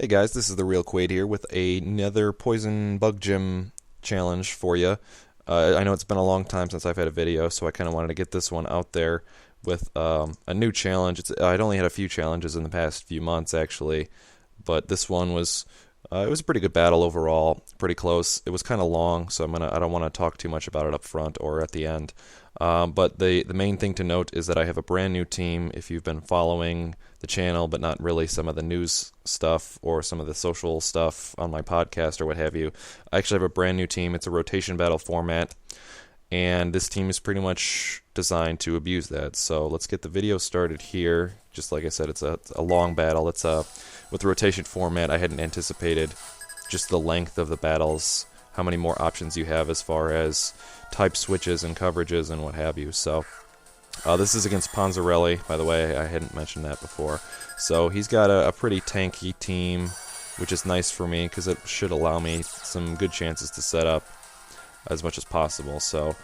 Hey guys, this is the Real Quaid here with another Poison Bug Gym challenge for you. I know it's been a long time since I've had a video, so I kind of wanted to get this one out there with a new challenge. I'd only had a few challenges in the past few months actually, but this one was it was a pretty good battle overall, pretty close. It was kind of long, so I don't want to talk too much about it up front or at the end. But the main thing to note is that I have a brand new team. If you've been following the channel, but not really some of the news stuff or some of the social stuff on my podcast or what have you, I actually have a brand new team. It's a rotation battle format, and this team is pretty much designed to abuse that. So let's get the video started here. Just like I said, it's a long battle. It's with the rotation format, I hadn't anticipated just the length of the battles, how many more options you have as far as type switches and coverages and what have you. So this is against Ponzerelli, by the way. I hadn't mentioned that before. So he's got a pretty tanky team, which is nice for me because it should allow me some good chances to set up as much as possible. So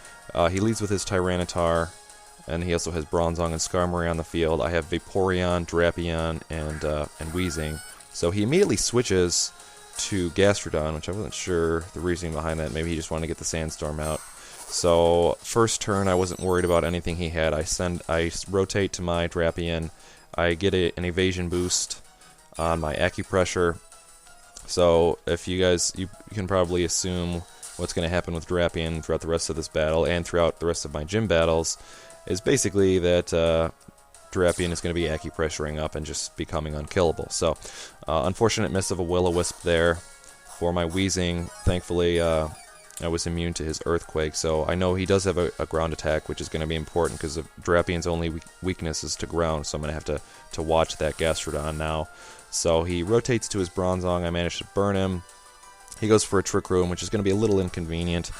he leads with his Tyranitar, and he also has Bronzong and Skarmory on the field. I have Vaporeon, Drapion, and Weezing. So he immediately switches to Gastrodon, which I wasn't sure the reasoning behind that. Maybe he just wanted to get the Sandstorm out. So first turn, I wasn't worried about anything he had. I rotate to my Drapion. I get an evasion boost on my Acupressure. So if you guys, you can probably assume what's going to happen with Drapion throughout the rest of this battle and throughout the rest of my gym battles is basically that Drapion is going to be Acupressuring up and just becoming unkillable. So unfortunate miss of a Will-O-Wisp there for my Weezing. Thankfully, I was immune to his Earthquake, so I know he does have a ground attack, which is going to be important because Drapion's only weakness is to ground, so I'm going to have to watch that Gastrodon now. So he rotates to his Bronzong. I managed to burn him. He goes for a Trick Room, which is going to be a little inconvenient.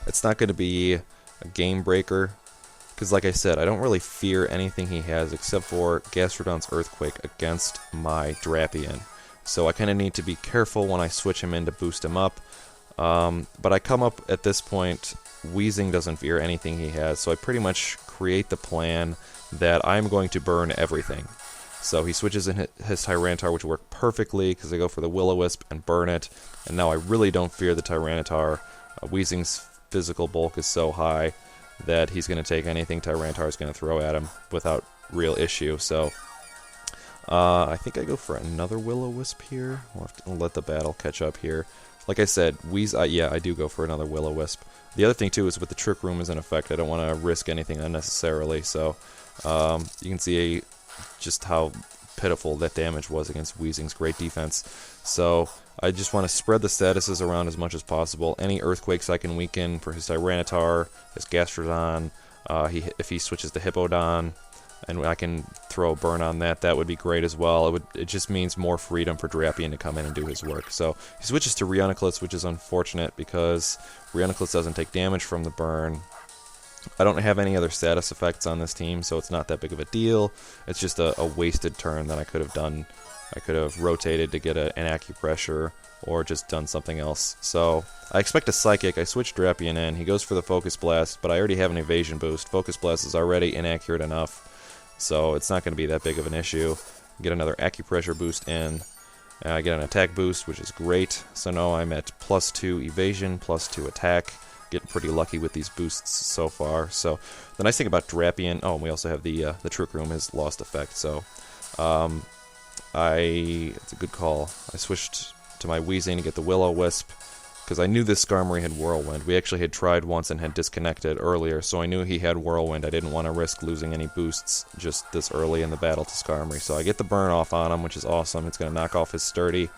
It's not going to be a game breaker, because like I said, I don't really fear anything he has except for Gastrodon's Earthquake against my Drapion. So I kind of need to be careful when I switch him in to boost him up. But I come up at this point, Weezing doesn't fear anything he has, so I pretty much create the plan that I'm going to burn everything. So he switches in his Tyranitar, which worked perfectly because I go for the Will-O-Wisp and burn it, and now I really don't fear the Tyranitar. Weezing's physical bulk is so high that he's going to take anything Tyranitar is going to throw at him without real issue. So I think I go for another Will-O-Wisp here. We'll have to let the battle catch up here. Like I said, yeah, I do go for another Will-O-Wisp. The other thing, too, is with the Trick Room is in effect, I don't want to risk anything unnecessarily, so you can see just how pitiful that damage was against Weezing's great defense. So I just want to spread the statuses around as much as possible. Any Earthquakes I can weaken for his Tyranitar, his Gastrodon, if he switches to Hippowdon, and I can throw a burn on that, that would be great as well. It just means more freedom for Drapion to come in and do his work. So he switches to Reuniclus, which is unfortunate because Reuniclus doesn't take damage from the burn. I don't have any other status effects on this team, so it's not that big of a deal. It's just a wasted turn that I could have done. I could have rotated to get an Acupressure or just done something else. So I expect a Psychic. I switch Drapion in. He goes for the Focus Blast, but I already have an Evasion boost. Focus Blast is already inaccurate enough, so it's not going to be that big of an issue. Get another Acupressure boost in. I get an attack boost, which is great. So now I'm at +2 evasion, +2 attack. Getting pretty lucky with these boosts so far. So the nice thing about Drapion, oh, and we also have the Trick Room has lost effect. So it's a good call. I switched to my Weezing to get the Will-O-Wisp, because I knew this Skarmory had Whirlwind. We actually had tried once and had disconnected earlier, so I knew he had Whirlwind. I didn't want to risk losing any boosts just this early in the battle to Skarmory. So I get the burn off on him, which is awesome. It's going to knock off his Sturdy.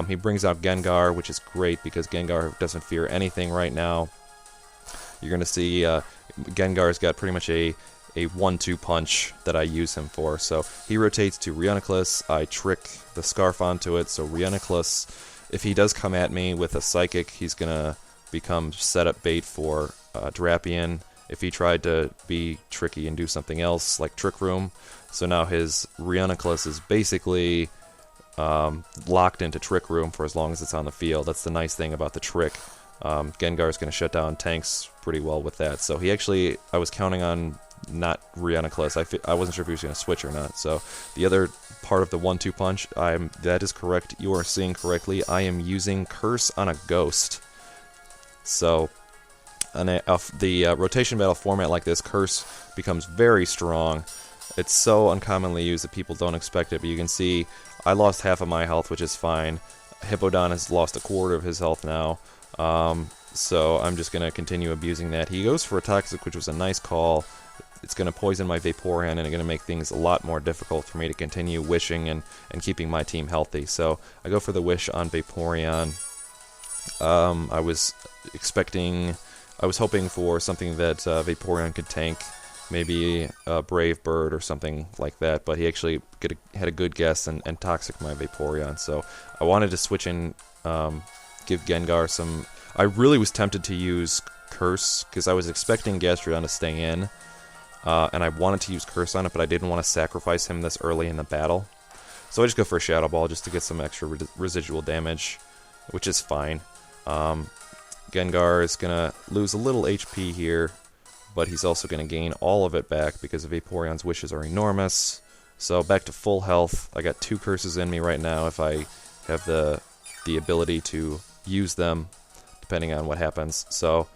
He brings out Gengar, which is great because Gengar doesn't fear anything right now. You're going to see Gengar's got pretty much a 1-2 punch that I use him for. So he rotates to Reuniclus. I trick the Scarf onto it, so Reuniclus, if he does come at me with a Psychic, he's going to become setup bait for Drapion if he tried to be tricky and do something else like Trick Room. So now his Reuniclus is basically locked into Trick Room for as long as it's on the field. That's the nice thing about the trick. Gengar is going to shut down tanks pretty well with that. So he actually, I was counting on not Reuniclus. I wasn't sure if he was going to switch or not. So the other part part of the 1-2 punch. That is correct. You are seeing correctly. I am using Curse on a Ghost. So, on the rotation battle format like this, Curse becomes very strong. It's so uncommonly used that people don't expect it, but you can see I lost half of my health, which is fine. Hippowdon has lost a quarter of his health now, so I'm just going to continue abusing that. He goes for a Toxic, which was a nice call. It's going to poison my Vaporeon, and it's going to make things a lot more difficult for me to continue wishing and keeping my team healthy. So I go for the Wish on Vaporeon. I was hoping for something that Vaporeon could tank, maybe a Brave Bird or something like that, but he actually had a good guess and Toxic my Vaporeon. So I wanted to switch in, give Gengar some... I really was tempted to use Curse, because I was expecting Gastrodon to stay in, and I wanted to use Curse on it, but I didn't want to sacrifice him this early in the battle. So I just go for a Shadow Ball just to get some extra residual damage, which is fine. Gengar is going to lose a little HP here, but he's also going to gain all of it back because Vaporeon's wishes are enormous. So back to full health. I got 2 curses in me right now if I have the ability to use them, depending on what happens. So,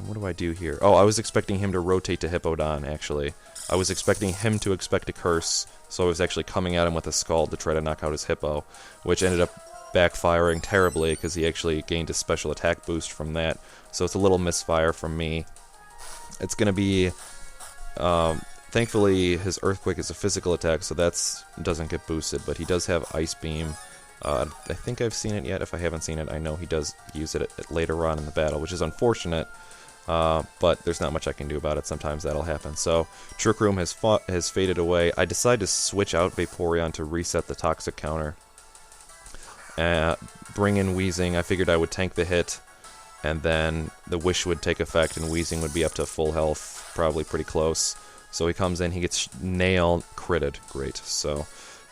what do I do here? Oh, I was expecting him to rotate to Hippowdon, actually. I was expecting him to expect a curse, so I was actually coming at him with a Scald to try to knock out his Hippo, which ended up backfiring terribly because he actually gained a special attack boost from that. So it's a little misfire from me. It's going to be... thankfully, his Earthquake is a physical attack, so that doesn't get boosted, but he does have Ice Beam. I think I've seen it yet. If I haven't seen it, I know he does use it later on in the battle, which is unfortunate, but there's not much I can do about it. Sometimes that'll happen. So Trick Room has faded away. I decided to switch out Vaporeon to reset the Toxic counter. Bring in Weezing. I figured I would tank the hit, and then the Wish would take effect, and Weezing would be up to full health, probably pretty close. So he comes in, he gets nailed, critted. Great. So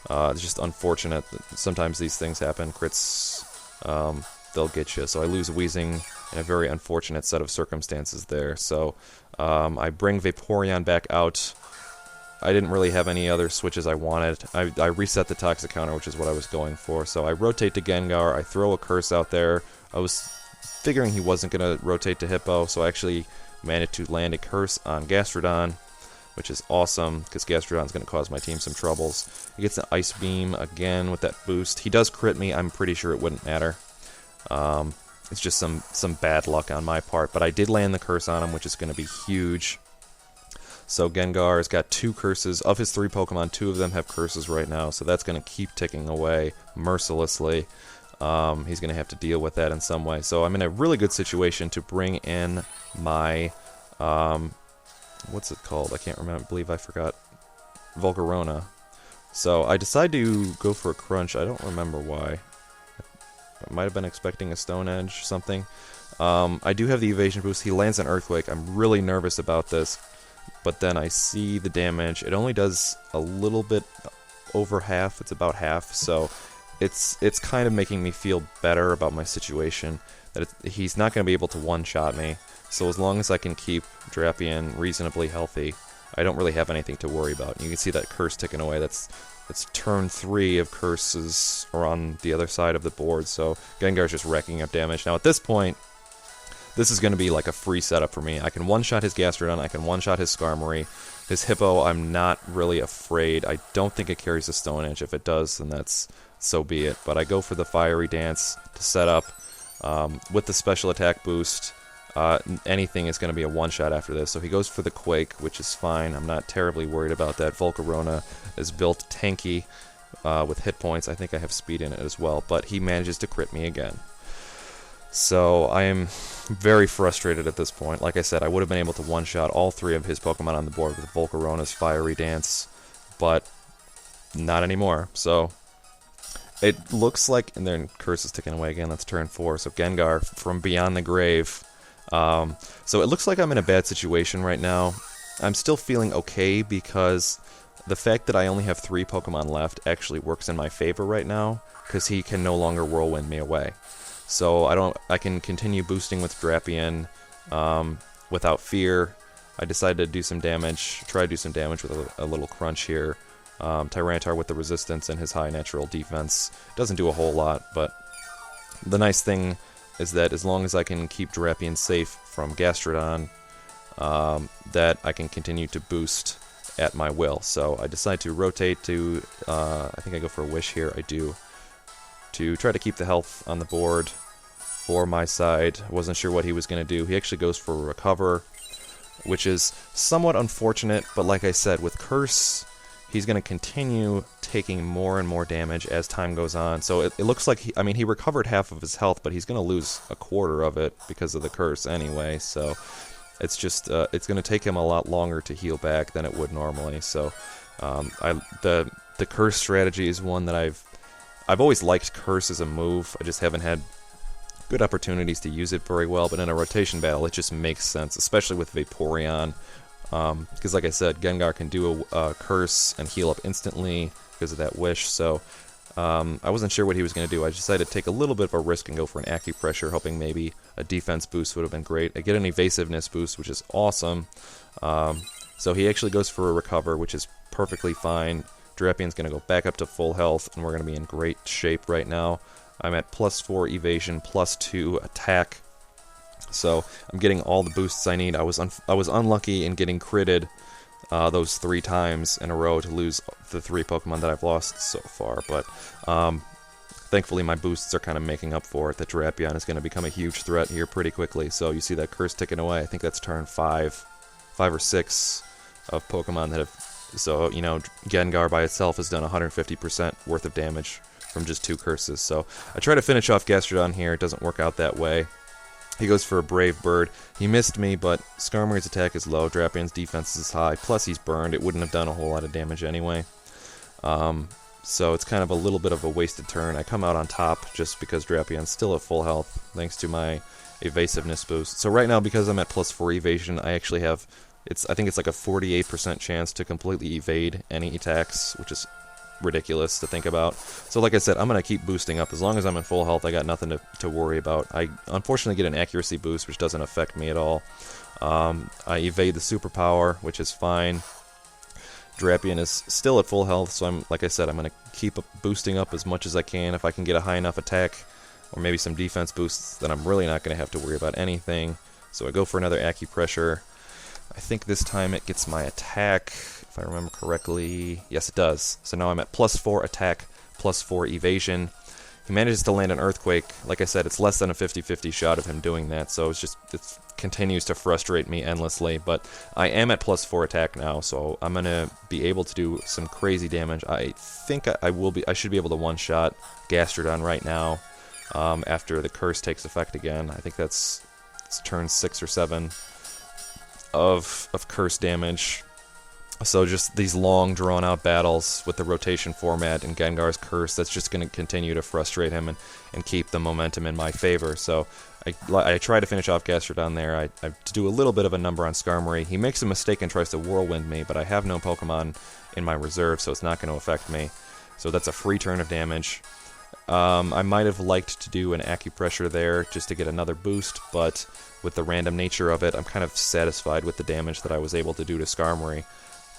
it's just unfortunate that sometimes these things happen. Crits, they'll get you. So I lose Weezing in a very unfortunate set of circumstances there. So I bring Vaporeon back out. I didn't really have any other switches I wanted. I reset the Toxic counter, which is what I was going for. So I rotate to Gengar. I throw a Curse out there. I was figuring he wasn't going to rotate to Hippo, so I actually managed to land a Curse on Gastrodon, which is awesome, because Gastrodon's going to cause my team some troubles. He gets an Ice Beam again with that boost. He does crit me. I'm pretty sure it wouldn't matter. It's just some bad luck on my part, but I did land the Curse on him, which is going to be huge. So Gengar has got 2 curses. Of his 3 Pokemon, 2 of them have curses right now, so that's going to keep ticking away mercilessly. He's going to have to deal with that in some way. So I'm in a really good situation to bring in my... what's it called? I can't remember. I believe I forgot. Volcarona. So I decide to go for a Crunch. I don't remember why. I might have been expecting a Stone Edge, something. I do have the evasion boost. He lands an Earthquake. I'm really nervous about this. But then I see the damage. It only does a little bit over half. It's about half. So it's kind of making me feel better about my situation. That he's not going to be able to one-shot me. So as long as I can keep Drapion reasonably healthy, I don't really have anything to worry about. You can see that Curse ticking away. That's turn 3 of Curses are on the other side of the board, so Gengar's just racking up damage. Now at this point, this is going to be like a free setup for me. I can one-shot his Gastrodon, I can one-shot his Skarmory. His Hippo, I'm not really afraid. I don't think it carries a Stone Edge. If it does, then that's so be it. But I go for the Fiery Dance to set up with the special attack boost. Anything is going to be a one-shot after this. So he goes for the Quake, which is fine. I'm not terribly worried about that. Volcarona is built tanky with hit points. I think I have speed in it as well, but he manages to crit me again. So I am very frustrated at this point. Like I said, I would have been able to one-shot all 3 of his Pokemon on the board with Volcarona's Fiery Dance, but not anymore. So it looks like, and then Curse is ticking away again. That's turn 4. So Gengar from beyond the grave. So it looks like I'm in a bad situation right now. I'm still feeling okay because the fact that I only have 3 Pokemon left actually works in my favor right now, because he can no longer Whirlwind me away. So I can continue boosting with Drapion without fear. I decided to do some damage, try to do some damage with a little Crunch here. Tyranitar with the resistance and his high natural defense doesn't do a whole lot, but the nice thing is that as long as I can keep Drapion safe from Gastrodon, that I can continue to boost at my will. So I decide to rotate to, I think I go for a Wish here, I do, to try to keep the health on the board for my side. I wasn't sure what he was going to do. He actually goes for a Recover, which is somewhat unfortunate, but like I said, with Curse, he's going to continue taking more and more damage as time goes on. So it looks like, he recovered half of his health, but he's going to lose a quarter of it because of the Curse anyway. So it's just, it's going to take him a lot longer to heal back than it would normally. So the Curse strategy is one that I've always liked Curse as a move. I just haven't had good opportunities to use it very well, but in a rotation battle, it just makes sense, especially with Vaporeon. Because like I said, Gengar can do a Curse and heal up instantly because of that Wish, so I wasn't sure what he was going to do. I decided to take a little bit of a risk and go for an Acupressure, hoping maybe a defense boost would have been great. I get an evasiveness boost, which is awesome. So he actually goes for a Recover, which is perfectly fine. Drapion's going to go back up to full health, and we're going to be in great shape right now. I'm at +4 evasion, +2 attack. So I'm getting all the boosts I need. I was unlucky in getting critted those 3 times in a row to lose the 3 Pokemon that I've lost so far. But thankfully my boosts are kind of making up for it. The Drapion is going to become a huge threat here pretty quickly. So you see that Curse ticking away. I think that's turn 5 or 6 of Pokemon that have... So, you know, Gengar by itself has done 150% worth of damage from just 2 Curses. So I try to finish off Gastrodon here. It doesn't work out that way. He goes for a Brave Bird. He missed me, but Skarmory's attack is low. Drapion's defense is high. Plus, he's burned. It wouldn't have done a whole lot of damage anyway. So it's kind of a little bit of a wasted turn. I come out on top just because Drapion's still at full health, thanks to my evasiveness boost. So right now, because I'm at +4 evasion, I actually have... I think it's like a 48% chance to completely evade any attacks, which is ridiculous to think about. So like I said, I'm going to keep boosting up. As long as I'm in full health, I got nothing to worry about. I unfortunately get an accuracy boost, which doesn't affect me at all. I evade the superpower, which is fine. Drapion is still at full health, so like I said, I'm going to keep boosting up as much as I can. If I can get a high enough attack, or maybe some defense boosts, then I'm really not going to have to worry about anything. So I go for another Acupressure. I think this time it gets my attack, if I remember correctly. Yes, it does. So now I'm at +4 attack, +4 evasion. He manages to land an Earthquake. Like I said, it's less than a 50-50 shot of him doing that, so it continues to frustrate me endlessly. But I am at +4 attack now, so I'm going to be able to do some crazy damage. I think I should be able to one-shot Gastrodon right now after the Curse takes effect again. I think it's turn 6 or 7. Of Curse damage. So just these long drawn-out battles with the rotation format and Gengar's Curse, that's just going to continue to frustrate him and keep the momentum in my favor. So I try to finish off Gastrodon there. I do a little bit of a number on Skarmory. He makes a mistake and tries to Whirlwind me, but I have no Pokemon in my reserve, so it's not going to affect me. So that's a free turn of damage. I might have liked to do an Acupressure there just to get another boost, but with the random nature of it, I'm kind of satisfied with the damage that I was able to do to Skarmory,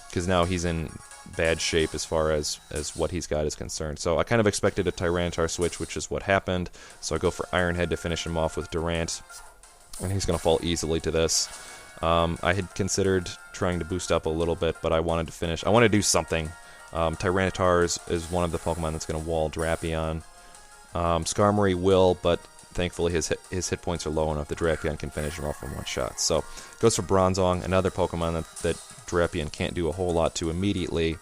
because now he's in bad shape as far as what he's got is concerned. So I kind of expected a Tyranitar switch, which is what happened, so I go for Iron Head to finish him off with Durant, and he's going to fall easily to this. I had considered trying to boost up a little bit, but I wanted to do something. Tyranitar is one of the Pokemon that's going to wall Drapion. Skarmory will, but thankfully his hit points are low enough that Drapion can finish him off in one shot. So goes for Bronzong, another Pokemon that Drapion can't do a whole lot to immediately,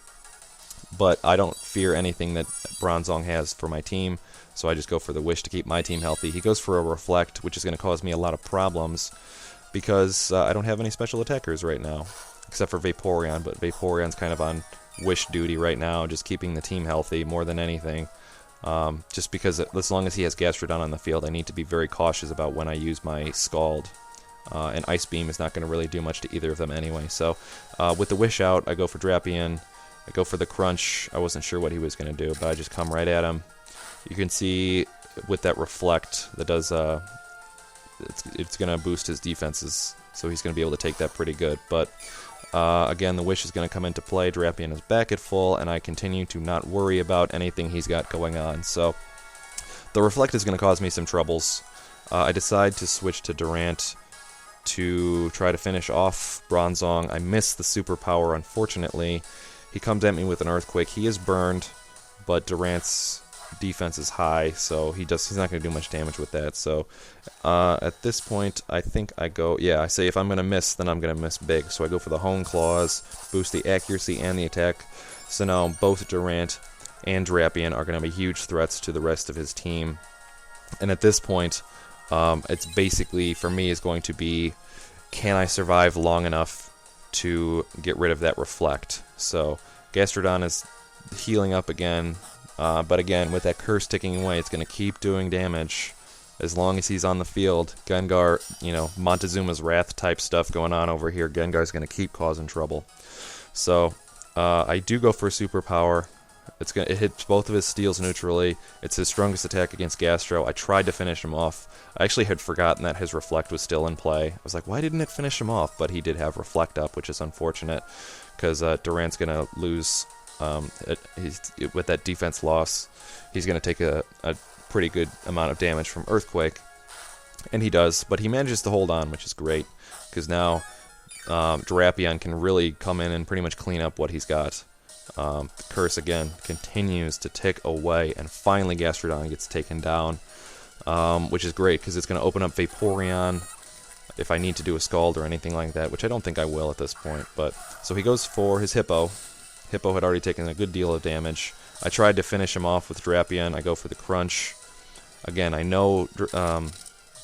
but I don't fear anything that Bronzong has for my team, so I just go for the Wish to keep my team healthy. He goes for a Reflect, which is going to cause me a lot of problems, because I don't have any special attackers right now, except for Vaporeon, but Vaporeon's kind of on Wish duty right now, just keeping the team healthy more than anything. Just because as long as he has Gastrodon on the field, I need to be very cautious about when I use my Scald. And Ice Beam is not going to really do much to either of them anyway. So with the Wish out, I go for Drapion. I go for the Crunch. I wasn't sure what he was going to do, but I just come right at him. You can see with that Reflect, that does it's going to boost his defenses, so he's going to be able to take that pretty good. But Again, the Wish is going to come into play. Drapion is back at full, and I continue to not worry about anything he's got going on. So the Reflect is going to cause me some troubles. I decide to switch to Durant to try to finish off Bronzong. I miss the superpower, unfortunately. He comes at me with an Earthquake. He is burned, but Durant's defense is high, so he's not going to do much damage with that. So at this point, I think I go, I say if I'm going to miss, then I'm going to miss big. So I go for the Hone Claws, boost the accuracy and the attack. So now both Durant and Drapion are going to be huge threats to the rest of his team. And at this point, it's basically, for me, is going to be, can I survive long enough to get rid of that Reflect? So Gastrodon is healing up again. But again, with that curse ticking away, it's going to keep doing damage as long as he's on the field. Gengar, Montezuma's Wrath type stuff going on over here. Gengar's going to keep causing trouble. So I do go for a superpower. It hits both of his steals neutrally. It's his strongest attack against Gastro. I tried to finish him off. I actually had forgotten that his Reflect was still in play. I was like, why didn't it finish him off? But he did have Reflect up, which is unfortunate because Durant's going to lose. With that defense loss, he's going to take a pretty good amount of damage from Earthquake, and he does, but he manages to hold on, which is great, because now Drapion can really come in and pretty much clean up what he's got. The curse, again, continues to tick away, and finally Gastrodon gets taken down, which is great, because it's going to open up Vaporeon if I need to do a Scald or anything like that, which I don't think I will at this point. But so he goes for his Hippo. Hippo had already taken a good deal of damage. I tried to finish him off with Drapion. I go for the Crunch. Again, I know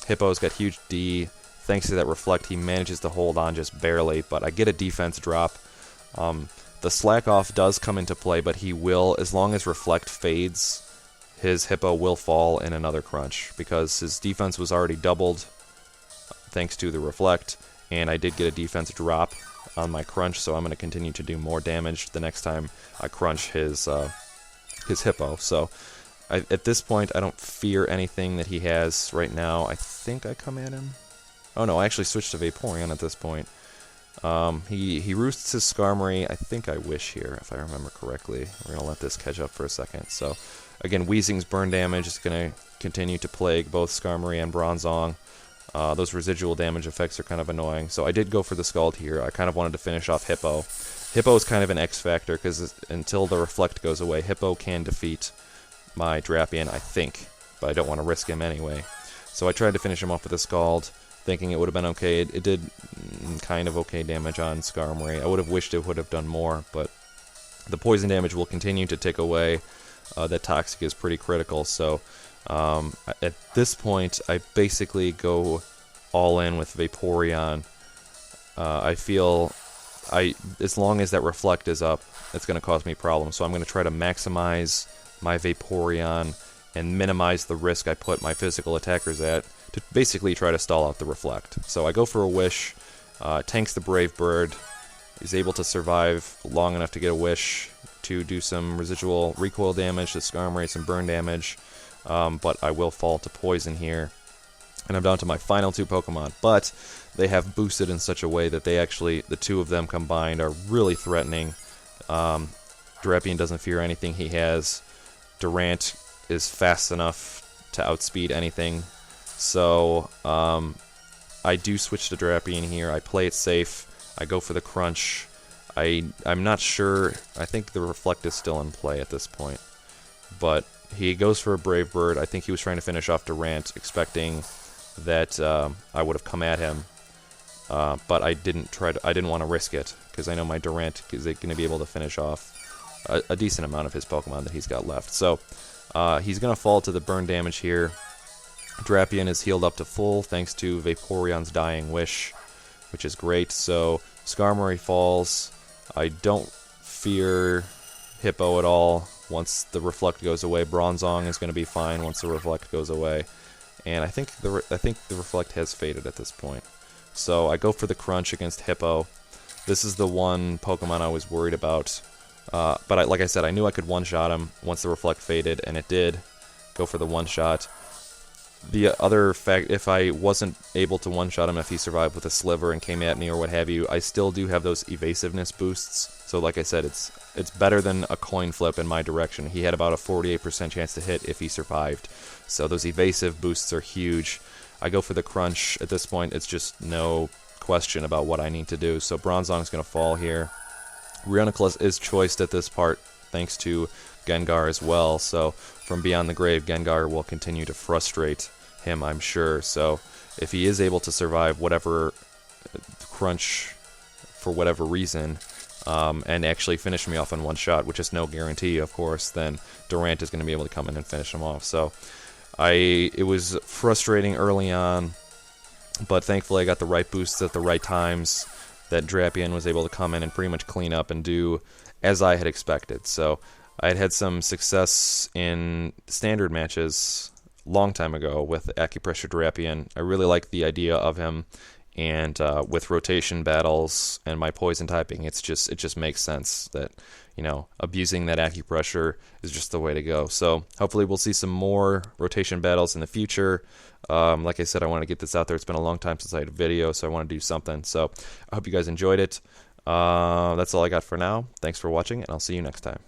Hippo's got huge D. Thanks to that Reflect, he manages to hold on just barely, but I get a defense drop. The Slack Off does come into play, but he will, as long as Reflect fades, his Hippo will fall in another Crunch, because his defense was already doubled thanks to the Reflect, and I did get a defense drop on my Crunch, so I'm going to continue to do more damage the next time I crunch his Hippo. So at this point, I don't fear anything that he has right now. I think I come at him. Oh no, I actually switched to Vaporeon at this point. He roosts his Skarmory. I think I Wish here, if I remember correctly. We're going to let this catch up for a second. So again, Weezing's burn damage is going to continue to plague both Skarmory and Bronzong. Those residual damage effects are kind of annoying. So I did go for the Scald here. I kind of wanted to finish off Hippo. Hippo is kind of an X factor, because until the Reflect goes away, Hippo can defeat my Drapion, I think. But I don't want to risk him anyway. So I tried to finish him off with a Scald, thinking it would have been okay. It did kind of okay damage on Skarmory. I would have wished it would have done more, but the poison damage will continue to tick away. That Toxic is pretty critical, so at this point, I basically go all in with Vaporeon. I feel as long as that Reflect is up, it's going to cause me problems. So I'm going to try to maximize my Vaporeon and minimize the risk I put my physical attackers at to basically try to stall out the Reflect. So I go for a Wish, tanks the Brave Bird, is able to survive long enough to get a Wish to do some residual recoil damage to Skarmory, some burn damage. But I will fall to poison here. And I'm down to my final two Pokemon. But they have boosted in such a way that they actually, the two of them combined, are really threatening. Drapion doesn't fear anything he has. Durant is fast enough to outspeed anything. So I do switch to Drapion here. I play it safe. I go for the Crunch. I'm not sure. I think the Reflect is still in play at this point. But he goes for a Brave Bird. I think he was trying to finish off Durant, expecting that I would have come at him. But I didn't want to risk it, because I know my Durant is going to be able to finish off a decent amount of his Pokemon that he's got left. So he's going to fall to the burn damage here. Drapion is healed up to full thanks to Vaporeon's Dying Wish, which is great. So Skarmory falls. I don't fear Hippo at all. Once the Reflect goes away, Bronzong is going to be fine once the Reflect goes away. And I think the Reflect has faded at this point. So I go for the Crunch against Hippo. This is the one Pokemon I was worried about. But like I said, I knew I could one-shot him once the Reflect faded, and it did. Go for the one-shot. The other fact, if I wasn't able to one-shot him if he survived with a sliver and came at me or what have you, I still do have those evasiveness boosts. So like I said, it's better than a coin flip in my direction. He had about a 48% chance to hit if he survived. So those evasive boosts are huge. I go for the crunch. At this point, it's just no question about what I need to do. So Bronzong's going to fall here. Reuniclus is choiced at this part thanks to Gengar as well. So from beyond the grave, Gengar will continue to frustrate him, I'm sure. So if he is able to survive whatever crunch for whatever reason, and actually finish me off in one shot, which is no guarantee, of course, then Durant is going to be able to come in and finish him off. So it was frustrating early on, but thankfully I got the right boosts at the right times that Drapion was able to come in and pretty much clean up and do as I had expected. So I had had some success in standard matches long time ago with Acupressure Drapion. I really like the idea of him, and with rotation battles and my poison typing, it just makes sense that, you know, abusing that acupressure is just the way to go. So hopefully we'll see some more rotation battles in the future. Like I said, I want to get this out there. It's been a long time since I had a video, so I want to do something. So I hope you guys enjoyed it. That's all I got for now. Thanks for watching, and I'll see you next time.